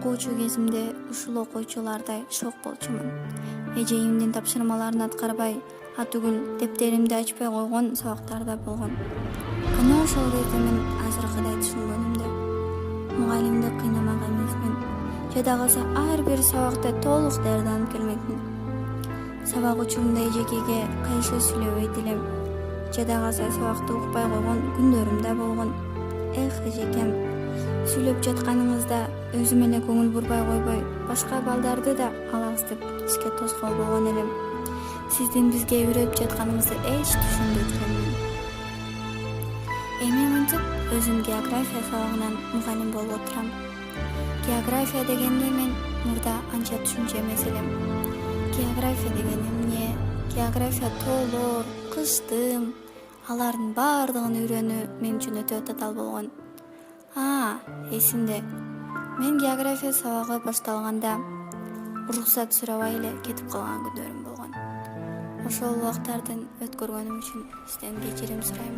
окуучу кезимде ушул окуучулардай шок болчумун. Эжеимдин тапшырмаларын аткарбай, атүгүл дептеримди ачпай койгон сабактар да болгон. Кана ошол кезде мен азыркыдай түшүнгөнүмдө мугалимди кыйнамак эмесмин. Жада калса ар бир сабакта толук даярданып келмекмин. Сабак учурунда эжекеге кайшы сүйлөбөйт элем. Жада калса сабакты укпай койгон күндөрүм да болгон. Эх, эжекем, сүйлөп жатканыңызда өзүм эле көңүл бурбай койбой, башка балдарды да алабыз деп иске тоскоол болгон элем. Сиздин бизге үйрөтүп жатканыңызды эч түшүнбөйт эленмин. Эми мынтип өзүм география сабагынан мугалим болуп отурам. География дегенди мен мурда анча түшүнчү эмес элем. География деген эмне? География тоолор, кыштым, алардын баардыгын үйрөнүү мен үчүн өтө татаал болгон. Эсимде. Мен география сабагы башталганда уруксат сурабай эле кетип калган күндөрүм болгон. Ошол убактардын өткөргөнүм үчүн сизден кечирим сурайм.